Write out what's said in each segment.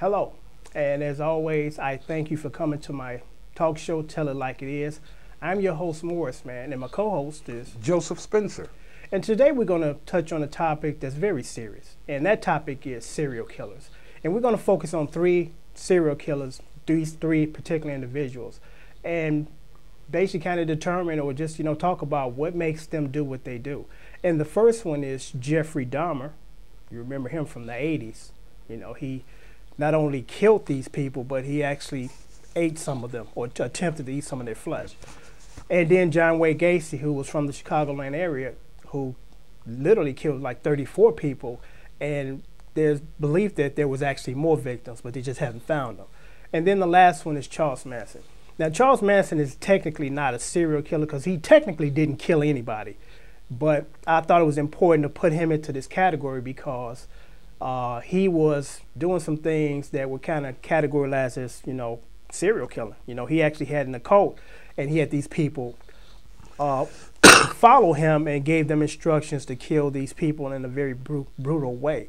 Hello, and as always, I thank you for coming to my talk show, Tell It Like It Is. I'm your host, Morris, man, and my co-host is Joseph Spencer. And today we're going to touch on a topic that's very serious, and that topic is serial killers. And we're going to focus on three serial killers, these three particular individuals, and basically kind of determine or just, talk about what makes them do what they do. And the first one is Jeffrey Dahmer. You remember him from the 80s. He not only killed these people, but he actually ate some of them or attempted to eat some of their flesh. And then John Wayne Gacy, who was from the Chicagoland area, who literally killed like 34 people. And there's belief that there was actually more victims, but they just haven't found them. And then the last one is Charles Manson. Now, Charles Manson is technically not a serial killer because he technically didn't kill anybody. But I thought it was important to put him into this category because he was doing some things that were kind of categorized as, serial killer. He actually had an occult, and he had these people follow him and gave them instructions to kill these people in a very brutal way.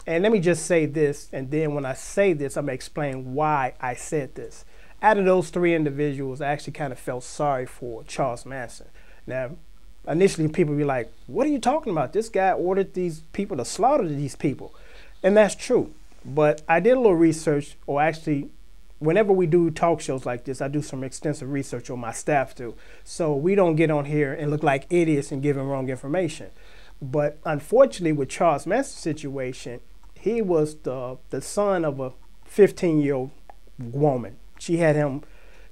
And let me just say this, and then when I say this, I'm going to explain why I said this. Out of those three individuals, I actually kind of felt sorry for Charles Manson. Now, initially people be like, what are you talking about? This guy ordered these people to slaughter these people. And that's true. But I did a little research, or actually, whenever we do talk shows like this, I do some extensive research, or my staff do. So we don't get on here and look like idiots and giving wrong information. But unfortunately, with Charles Manson's situation, he was the son of a 15-year-old woman. She had him,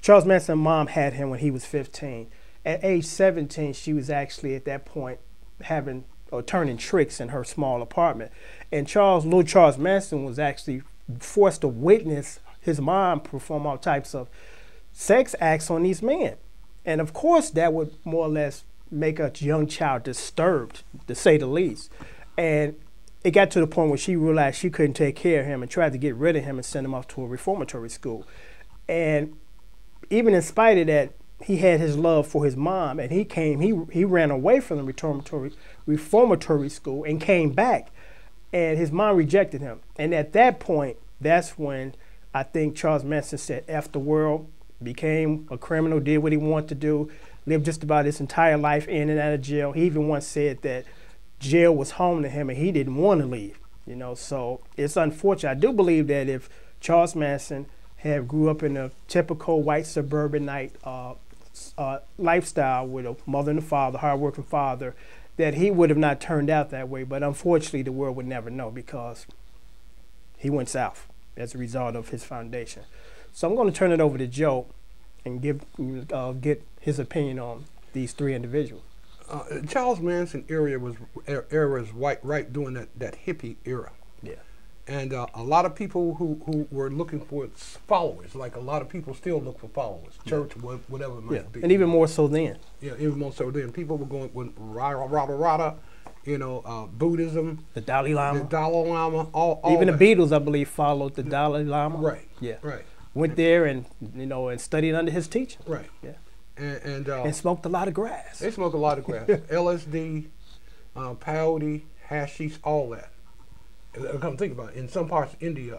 Charles Manson's mom had him when he was 15. At age 17, she was actually at that point having or turning tricks in her small apartment. And little Charles Manson was actually forced to witness his mom perform all types of sex acts on these men. And of course, that would more or less make a young child disturbed, to say the least. And it got to the point where she realized she couldn't take care of him and tried to get rid of him and send him off to a reformatory school. And even in spite of that, he had his love for his mom, and he ran away from the reformatory school and came back, and his mom rejected him. And at that point, that's when I think Charles Manson said F the world, became a criminal, did what he wanted to do, lived just about his entire life in and out of jail. He even once said that jail was home to him and he didn't want to leave. So it's unfortunate. I do believe that if Charles Manson had grew up in a typical white suburbanite lifestyle with a mother and a father, hardworking father, that he would have not turned out that way. But unfortunately, the world would never know because he went south as a result of his foundation. So I'm going to turn it over to Joe and get his opinion on these three individuals. Charles Manson era was right during that hippie era. Yeah. And a lot of people who were looking for followers, like a lot of people still look for followers, church, whatever it might be. And even more so then. Yeah, even more so then. People were going with Rada, Buddhism. The Dalai Lama. The Dalai Lama, all even that. The Beatles, I believe, followed the Dalai Lama. Right. Yeah. Right. Went there and studied under his teaching. Right. Yeah. And smoked a lot of grass. They smoked a lot of grass. LSD, peyote, hashish, all that. Come think about it. In some parts of India,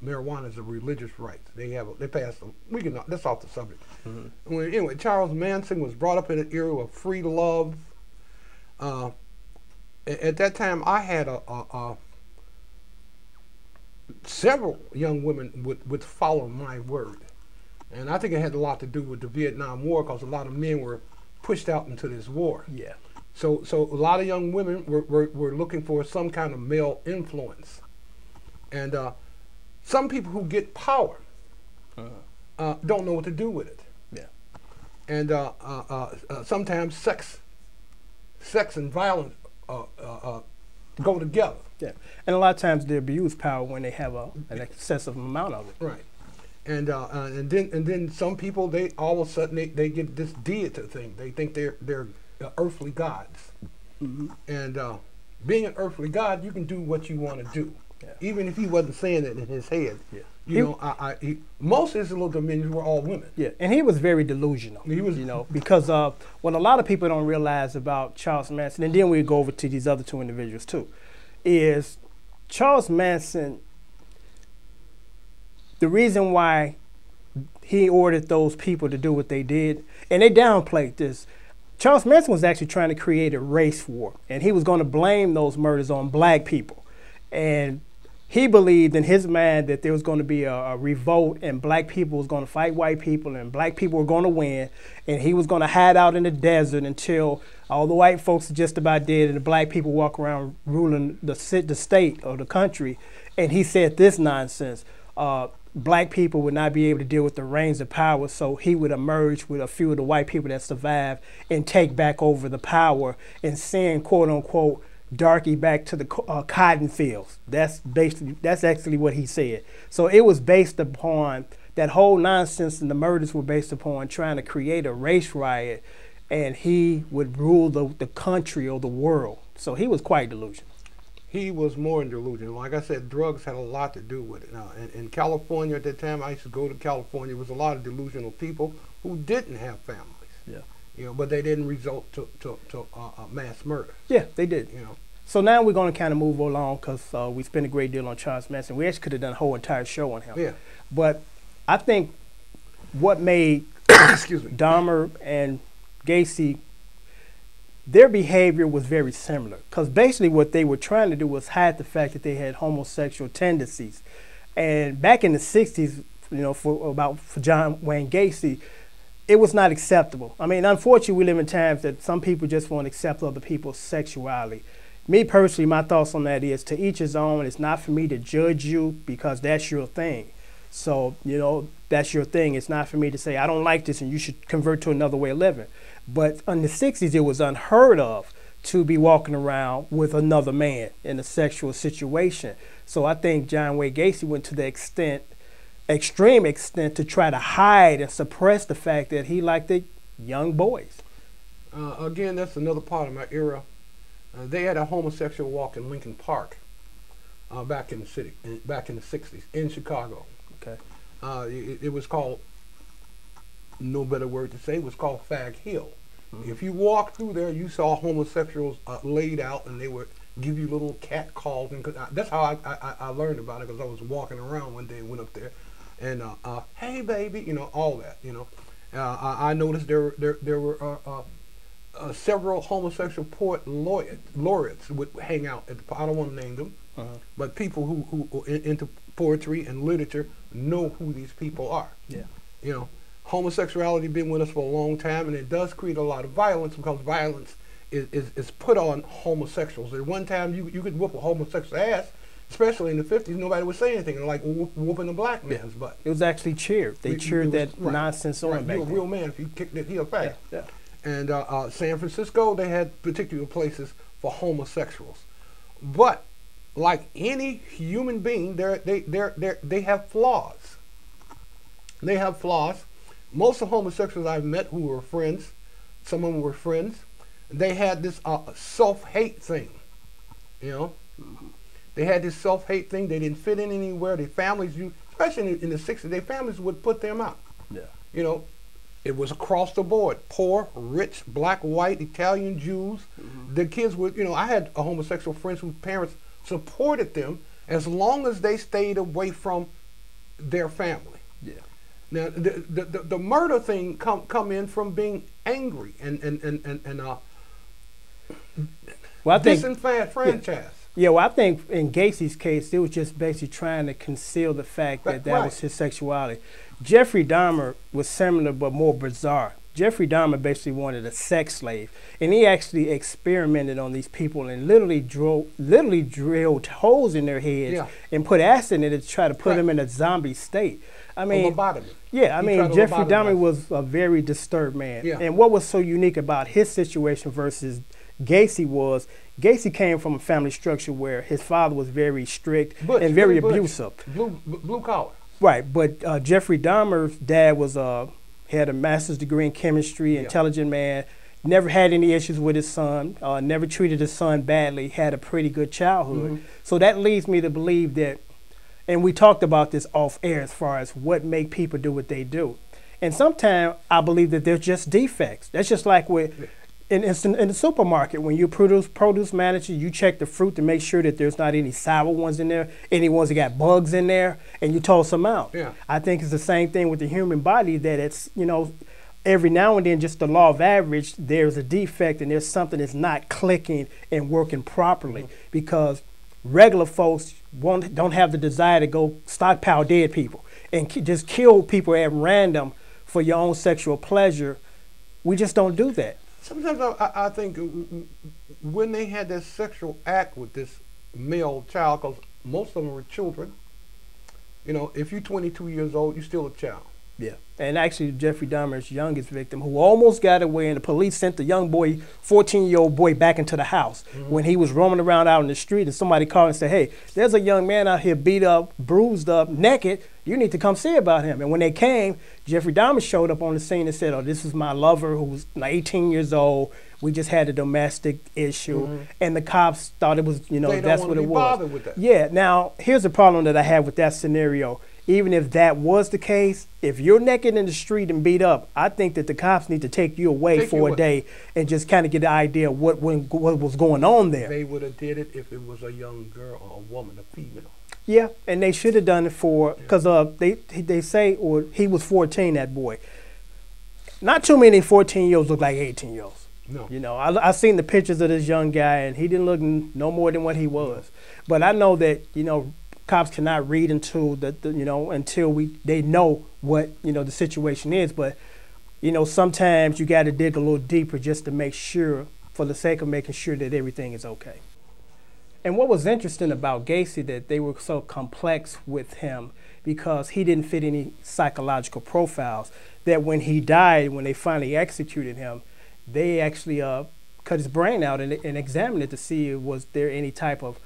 marijuana is a religious right. They passed. That's off the subject. Mm-hmm. Anyway, Charles Manson was brought up in an era of free love. At that time, I had several young women would follow my word, and I think it had a lot to do with the Vietnam War because a lot of men were pushed out into this war. Yeah. So a lot of young women were looking for some kind of male influence. And some people who get power don't know what to do with it. Yeah. And sometimes sex and violence go together. Yeah. And a lot of times they abuse power when they have an excessive amount of it. Right. And then some people, they all of a sudden they get this deity thing. They think they're earthly gods. Mm-hmm. And being an earthly god, you can do what you want to do. Yeah. Even if he wasn't saying it in his head. Yeah. Most of his little dominions were all women. Yeah, and he was very delusional. He was, because what a lot of people don't realize about Charles Manson, and then we go over to these other two individuals too, is Charles Manson the reason why he ordered those people to do what they did, and they downplayed this. Charles Manson was actually trying to create a race war, and he was going to blame those murders on black people. And he believed in his mind that there was going to be a revolt, and black people was going to fight white people, and black people were going to win, and he was going to hide out in the desert until all the white folks are just about dead, and the black people walk around ruling the state or the country. And he said this nonsense. Black people would not be able to deal with the reins of power, so he would emerge with a few of the white people that survived and take back over the power and send, quote unquote, Darky back to the cotton fields. That's actually what he said. So it was based upon that whole nonsense, and the murders were based upon trying to create a race riot, and he would rule the country or the world. So he was quite delusional. He was more in delusion. Like I said, drugs had a lot to do with it. Now, in California at that time, I used to go to California. There was a lot of delusional people who didn't have families. Yeah. You know, but they didn't result to mass murder. Yeah, they did. You know. So now we're going to kind of move along because we spent a great deal on Charles Manson. We actually could have done a whole entire show on him. Yeah. But I think what made Excuse me. Dahmer and Gacy, their behavior was very similar, because basically what they were trying to do was hide the fact that they had homosexual tendencies. And back in the 60s, you know, for John Wayne Gacy, it was not acceptable. I mean, unfortunately, we live in times that some people just won't accept other people's sexuality. Me personally, my thoughts on that is to each his own. It's not for me to judge you because that's your thing. So, you know, that's your thing. It's not for me to say, I don't like this and you should convert to another way of living. But in the 60s, it was unheard of to be walking around with another man in a sexual situation. So I think John Wayne Gacy went to the extreme extent to try to hide and suppress the fact that he liked the young boys. Again, that's another part of my era. They had a homosexual walk in Lincoln Park back in the city, back in the 60s in Chicago. Okay. It was called, no better word to say, it was called Fag Hill. If you walked through there, you saw homosexuals laid out, and they would give you little cat calls. And that's how I learned about it, because I was walking around one day and went up there, and hey baby, you know, all that, you know. I noticed there were several homosexual poet laureates would hang out at the, I don't want to name them, but people who into poetry and literature know who these people are. Yeah. You know, homosexuality been with us for a long time, and it does create a lot of violence, because violence is put on homosexuals. At one time, you could whoop a homosexual ass, especially in the 50s, nobody would say anything, like whooping a black man's butt. It was actually cheered. They cheered that nonsense on back You're a then. real man if you kicked that heel back. Yeah. And San Francisco, they had particular places for homosexuals. But like any human being, they have flaws. They have flaws. Most of the homosexuals I've met who were friends, some of them were friends, they had this self-hate thing, you know. They had this self-hate thing. They didn't fit in anywhere. Their families, especially in the 60s, their families would put them out. Yeah. You know, it was across the board. Poor, rich, black, white, Italian, Jews. The kids would, you know, I had a homosexual friends whose parents supported them as long as they stayed away from their family. Yeah. Now, the murder thing come in from being angry and Well, I think disenfranchised. Yeah, well, I think in Gacy's case, it was just basically trying to conceal the fact that that was his sexuality. Jeffrey Dahmer was similar but more bizarre. Jeffrey Dahmer basically wanted a sex slave, and he actually experimented on these people and literally drilled holes in their heads and put acid in it to try to put them in a zombie state. I mean, yeah, I mean, Jeffrey Dahmer was a very disturbed man. Yeah. And what was so unique about his situation versus Gacy was, Gacy came from a family structure where his father was very strict and very abusive. Blue collar. Right, but Jeffrey Dahmer's dad was had a master's degree in chemistry, intelligent man, never had any issues with his son, never treated his son badly, had a pretty good childhood. So that leads me to believe that, and we talked about this off air as far as what make people do what they do. And sometimes I believe that they're just defects. That's just like with in the supermarket, when you produce manager, you check the fruit to make sure that there's not any sour ones in there, any ones that got bugs in there, and you toss them out. Yeah. I think it's the same thing with the human body, that it's, every now and then, just the law of average, there's a defect and there's something that's not clicking and working properly, because regular folks don't have the desire to go stockpile dead people and just kill people at random for your own sexual pleasure. We just don't do that. Sometimes I think when they had that sexual act with this male child, because most of them were children, if you're 22 years old, you're still a child. Yeah. And actually, Jeffrey Dahmer's youngest victim, who almost got away, and the police sent the young boy, 14-year-old boy, back into the house when he was roaming around out in the street, and somebody called and said, hey, there's a young man out here beat up, bruised up, naked. You need to come see about him. And when they came, Jeffrey Dahmer showed up on the scene and said, oh, this is my lover who was 18 years old. We just had a domestic issue. And the cops thought it was, that's what it was. With that. Yeah. Now, here's the problem that I have with that scenario. Even if that was the case, if you're naked in the street and beat up, I think that the cops need to take you away for a day and just kind of get the idea of what was going on there. They would have did it if it was a young girl or a woman, a female. Yeah, and they should have done it because they say, or he was 14, that boy. Not too many 14-year-olds look like 18-year-olds. No. I seen the pictures of this young guy, and he didn't look no more than what he was. But I know that, cops cannot read into until they know what the situation is. But sometimes you got to dig a little deeper just to make sure, for the sake of making sure that everything is okay. And what was interesting about Gacy, that they were so complex with him because he didn't fit any psychological profiles, that when he died, when they finally executed him, they actually cut his brain out and examined it to see was there any type of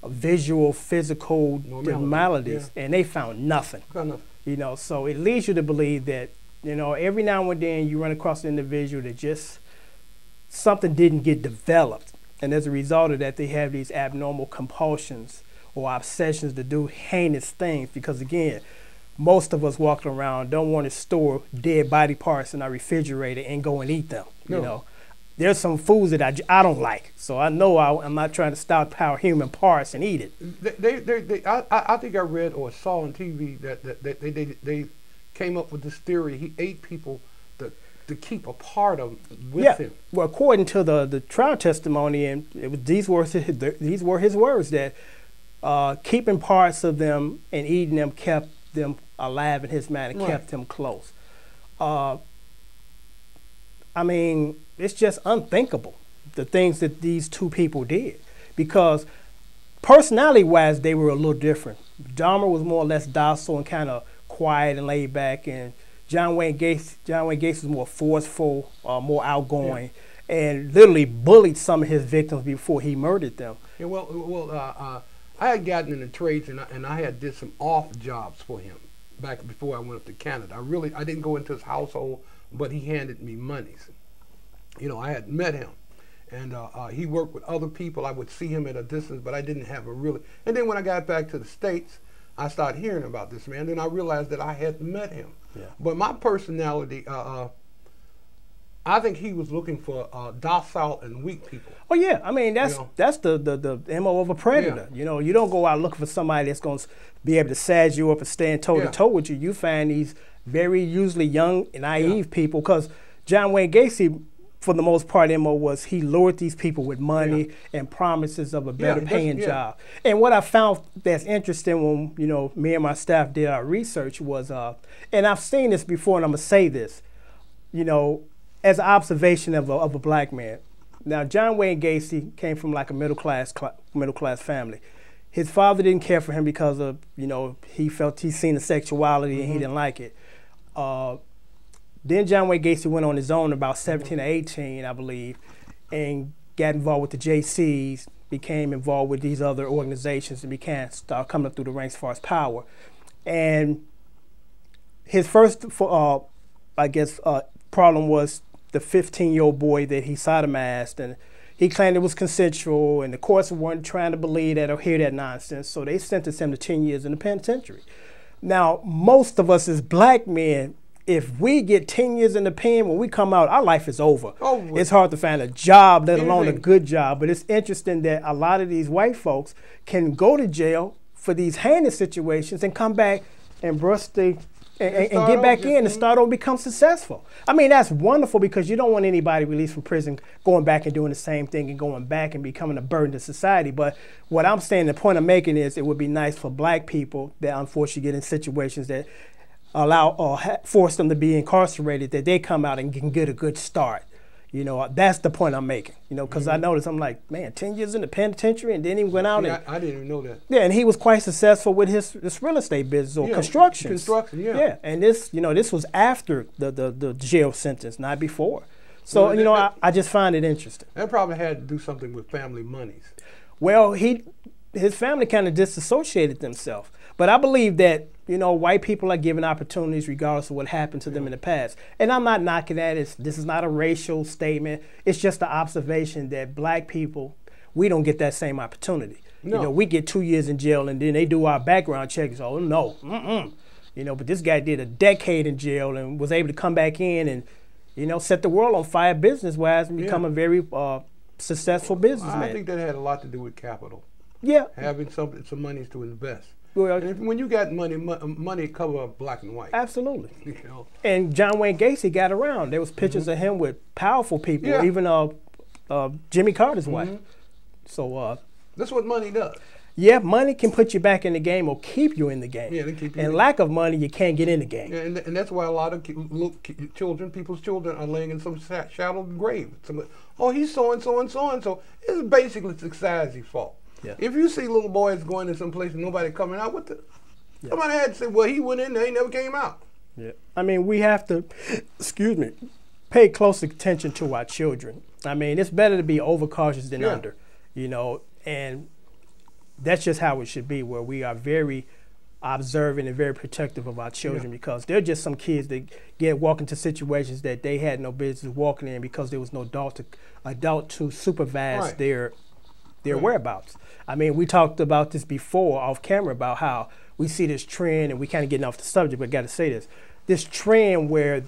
visual, physical abnormalities, and they found nothing. So it leads you to believe that, every now and then you run across an individual that just something didn't get developed. And as a result of that, they have these abnormal compulsions or obsessions to do heinous things. Because again, most of us walking around don't want to store dead body parts in our refrigerator and go and eat them. There's some foods that I don't like, so I know I'm not trying to stockpile human parts and eat it. I think I read or saw on TV that they came up with this theory. He ate people to keep a part of with him. Well, according to the trial testimony, and these were his words, that keeping parts of them and eating them kept them alive in his mind and kept them close. I mean, it's just unthinkable, the things that these two people did, because personality-wise, they were a little different. Dahmer was more or less docile and kind of quiet and laid back, and John Wayne Gacy was more forceful, more outgoing, and literally bullied some of his victims before he murdered them. Yeah, I had gotten in the trades, and I had did some off jobs for him back before I went up to Canada. I didn't go into his household, but he handed me monies. I had met him, and he worked with other people. I would see him at a distance, but I didn't have a really. And then when I got back to the States, I started hearing about this man. Then I realized that I had met him. Yeah. But my personality, I think he was looking for docile and weak people. Oh yeah, I mean that's the MO of a predator. Yeah. You don't go out looking for somebody that's going to be able to size you up and stand toe to toe with you. You find these very usually young and naive people, because John Wayne Gacy, for the most part, MO was he lured these people with money and promises of a better paying job. And what I found that's interesting when me and my staff did our research was, and I've seen this before, and I'm gonna say this, as an observation of a black man. Now, John Wayne Gacy came from like a middle class family. His father didn't care for him because of he felt he'd seen the sexuality and he didn't like it. Then John Wayne Gacy went on his own about 17 or 18, I believe, and got involved with the JCs, became involved with these other organizations, and started coming up through the ranks as far as power. And his first, problem was the 15-year-old boy that he sodomized, and he claimed it was consensual, and the courts weren't trying to believe that or hear that nonsense, so they sentenced him to 10 years in the penitentiary. Now, most of us as black men, if we get 10 years in the pen, when we come out, our life is over. Oh, it's hard to find a job, let alone a anything. good job. But it's interesting that a lot of these white folks can go to jail for these heinous situations and come back and brush the and get back in and start over, become successful. I mean, that's wonderful because you don't want anybody released from prison going back and doing the same thing and going back and becoming a burden to society. But what I'm saying, the point I'm making is it would be nice for black people that unfortunately get in situations that allow or force them to be incarcerated, that they come out and can get a good start. You know, that's the point I'm making. You know, because I noticed, I'm like, man, 10 years in the penitentiary, and then he went out and I didn't even know that. yeah, and he was quite successful with this real estate business or construction. Construction, yeah. Yeah, and this, you know, this was after the jail sentence, not before. So, you know, I just find it interesting. That probably had to do something with family monies. Well, his family kind of disassociated themselves. But I believe that, you know, white people are given opportunities regardless of what happened to them in the past. And I'm not knocking that. This is not a racial statement. It's just an observation that black people, we don't get that same opportunity. No. You know, we get 2 years in jail and then they do our background checks. Oh, no. You know, but this guy did a decade in jail and was able to come back in and, you know, set the world on fire business-wise and become a very successful businessman. I think that had a lot to do with capital. Yeah. Having some monies to invest. Well, And when you got money, money cover black and white. absolutely. You know? And John Wayne Gacy got around. There was pictures of him with powerful people, Yeah. even Jimmy Carter's wife. So, That's what money does. yeah, money can put you back in the game or keep you in the game. Yeah, they keep you and in. lack of money, you can't get in the game. Yeah, and that's why a lot of people's children are laying in some shallow grave. Oh, he's so and so and so and so. It's basically society's fault. Yeah. If you see little boys going to some place and nobody coming out, somebody had to say, well, he went in there, he never came out. Yeah. I mean, we have to, pay close attention to our children. I mean, it's better to be overcautious than under, you know, and that's just how it should be, where we are very observant and very protective of our children because they're just some kids that walk into situations that they had no business walking in because there was no adult to supervise their whereabouts. I mean, we talked about this before off camera about how we see this trend, and we kind of getting off the subject, but I got to say this trend where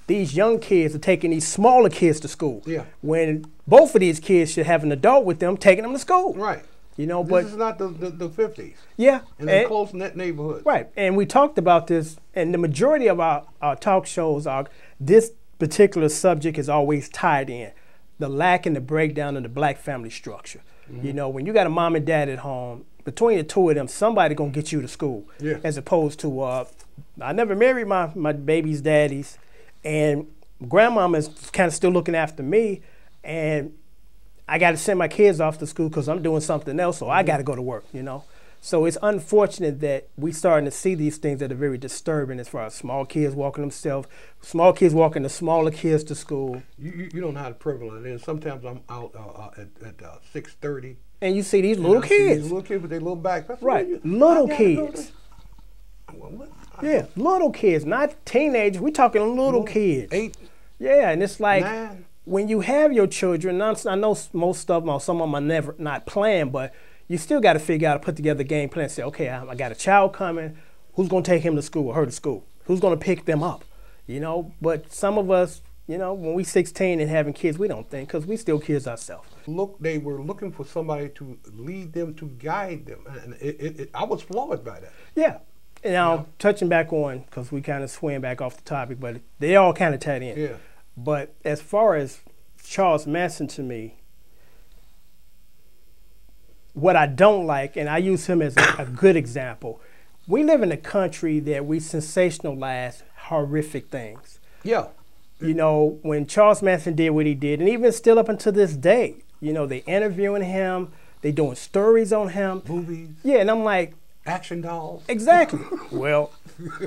these young kids are taking these smaller kids to school. Yeah. When both of these kids should have an adult with them taking them to school. Right. You know, This is not the 50s. Yeah. In a close-knit neighborhood. Right. And we talked about this, and the majority of our talk shows are, this particular subject is always tied in. The lack and the breakdown of the black family structure. You know, when you got a mom and dad at home, between the two of them, somebody gonna get you to school. Yeah. As opposed to, I never married my baby's daddies, and grandmama's kind of still looking after me, and I got to send my kids off to school because I'm doing something else, so I got to go to work, you know. So it's unfortunate that we starting to see these things that are very disturbing as far as small kids walking themselves, small kids walking the smaller kids to school. You don't know how prevalent it is. Sometimes I'm out at 6:30. And you see these little kids. These little kids with their little backpacks. Right, little kids. What? Yeah, little kids, not teenagers. We're talking little kids. 8, Yeah, and it's like 9. when you have your children, I know most of them, or some of them are not planned, but you still got to figure out, put together a game plan and say, okay, I got a child coming. Who's going to take him to school or her to school? Who's going to pick them up? You know, but some of us, you know, when we 16 and having kids, we don't think because we still kids ourselves. Look, they were looking for somebody to lead them, to guide them. And I was floored by that. Yeah. And now, touching back on, because we kind of swing back off the topic, but they all kind of tied in. Yeah. But as far as Charles Manson, to me, what I don't like, and I use him as a good example, we live in a country that we sensationalize horrific things. Yeah. You know, when Charles Manson did what he did, and even still up until this day, you know, they interviewing him, they doing stories on him. Movies. Yeah, and I'm like, Action dolls. exactly. Well,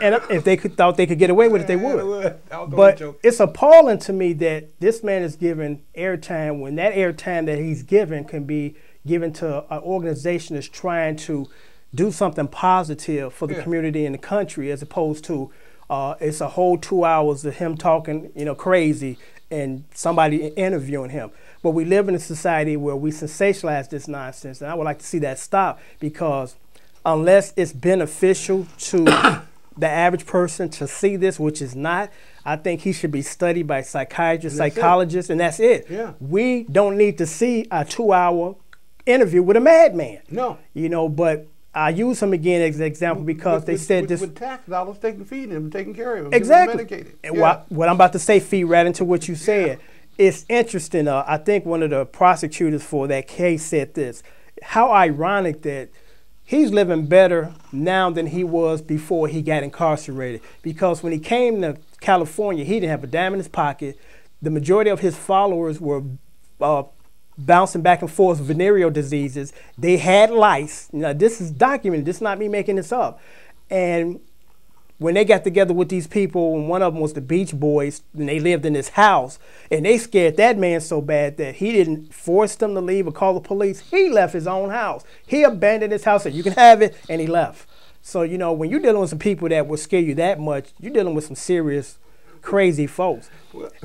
and if they thought they could get away with it, they would. But But it's appalling to me that this man is given airtime when that airtime that he's given can be given to an organization that's trying to do something positive for the community and the country, as opposed to it's a whole 2 hours of him talking, you know, crazy and somebody interviewing him. But we live in a society where we sensationalize this nonsense, and I would like to see that stop, because unless it's beneficial to the average person to see this, which is not. I think he should be studied by psychiatrists, That's psychologists, and that's it. Yeah. We don't need to see a 2-hour interview with a madman. No. You know, but I use him again as an example because they said this. With tax dollars, they can feed him, taking care of him, Exactly. medicated. And Yeah. what I'm about to say feed right into what you said. It's interesting. I think one of the prosecutors for that case said this. How ironic that he's living better now than he was before he got incarcerated. Because when he came to California, he didn't have a dime in his pocket. The majority of his followers were bouncing back and forth with venereal diseases. They had lice. Now, this is documented. This is not me making this up. And when they got together with these people, and one of them was the Beach Boys, and they lived in this house, and they scared that man so bad that he didn't force them to leave or call the police. He left his own house. He abandoned his house, said, you can have it, and he left. So, you know, when you're dealing with some people that will scare you that much, you're dealing with some serious, crazy folks.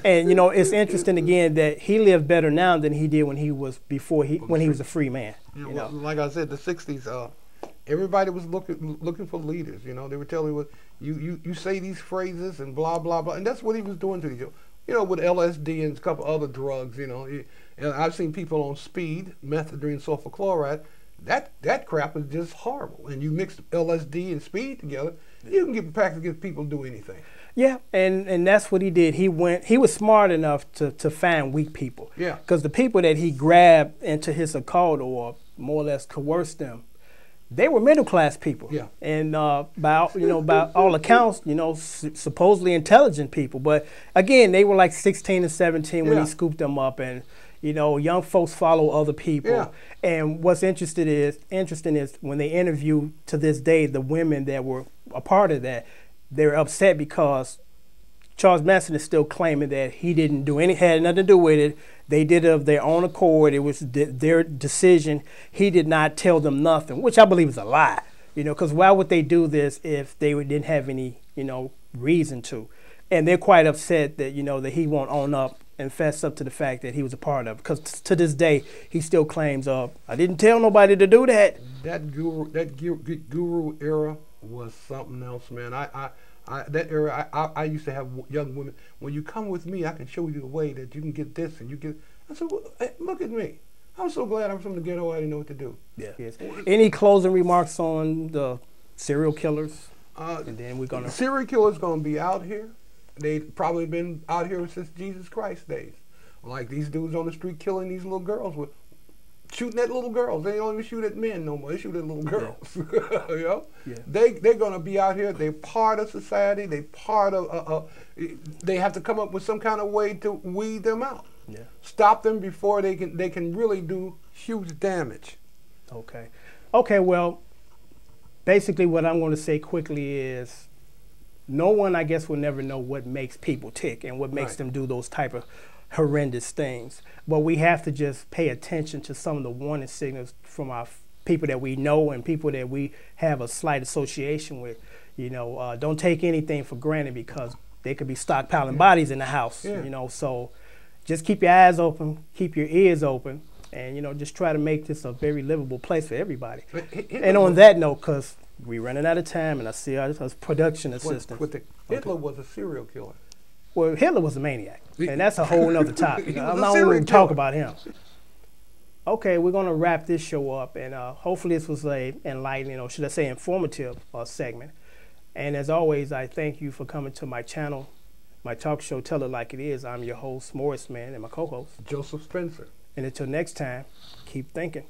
And, you know, it's interesting, again, that he lived better now than he did when he was when he was a free man. You know? Like I said, the 60s, everybody was looking for leaders. You know, they were telling you, you say these phrases and blah, blah, blah. And that's what he was doing to you. You know, with LSD and a couple other drugs, you know. And I've seen people on speed, methadone, sulfur chloride. That crap is just horrible. And you mix LSD and speed together, you can get practically people to do anything. Yeah, and that's what he did. He was smart enough to find weak people. Yeah. Because the people that he grabbed into his occult or more or less coerced them, they were middle class people. Yeah. And by all accounts, you know, supposedly intelligent people. But again, they were like 16 and 17 when he scooped them up, and you know, young folks follow other people. Yeah. And what's interesting is when they interview to this day the women that were a part of that, they're upset because Charles Manson is still claiming that he didn't had nothing to do with it. They did it of their own accord. It was their decision. He did not tell them nothing, which I believe is a lie. You know, because why would they do this if they didn't have any, you know, reason to? And they're quite upset that, you know, that he won't own up and fess up to the fact that he was a part of it. Because to this day, he still claims, I didn't tell nobody to do that. That guru era was something else, man. That era, I used to have young women. When you come with me, I can show you the way that you can get this and you get. I said, well, hey, look at me. I'm so glad I'm from the ghetto. I didn't know what to do. Yeah. Yes. Any closing remarks on the serial killers? And then we're gonna. Serial killers gonna be out here. They've probably been out here since Jesus Christ days. Like these dudes on the street killing these little girls with. Shooting at little girls. They don't even shoot at men no more. They shoot at little girls. Yeah. You know? Yeah. They're gonna be out here. They're part of society. They part of. They have to come up with some kind of way to weed them out. Yeah. Stop them before they can really do huge damage. Okay. Okay. Well, basically, what I'm going to say quickly is, no one, I guess, will never know what makes people tick and what makes them do those type of horrendous things. But we have to just pay attention to some of the warning signals from our people that we know and people that we have a slight association with. You know, don't take anything for granted because they could be stockpiling bodies in the house. You know, so just keep your eyes open, keep your ears open, and you know, just try to make this a very livable place for everybody. And on that note, because we're running out of time, and I see our production assistant. Hitler was a serial killer. Well, Hitler was a maniac, and that's a whole other topic. I'm not going to talk about him. Okay, we're going to wrap this show up, and hopefully this was a enlightening, or should I say informative segment. And as always, I thank you for coming to my channel, my talk show, Tell It Like It Is. I'm your host, Morris Man, and my co-host, Joseph Spencer. And until next time, keep thinking.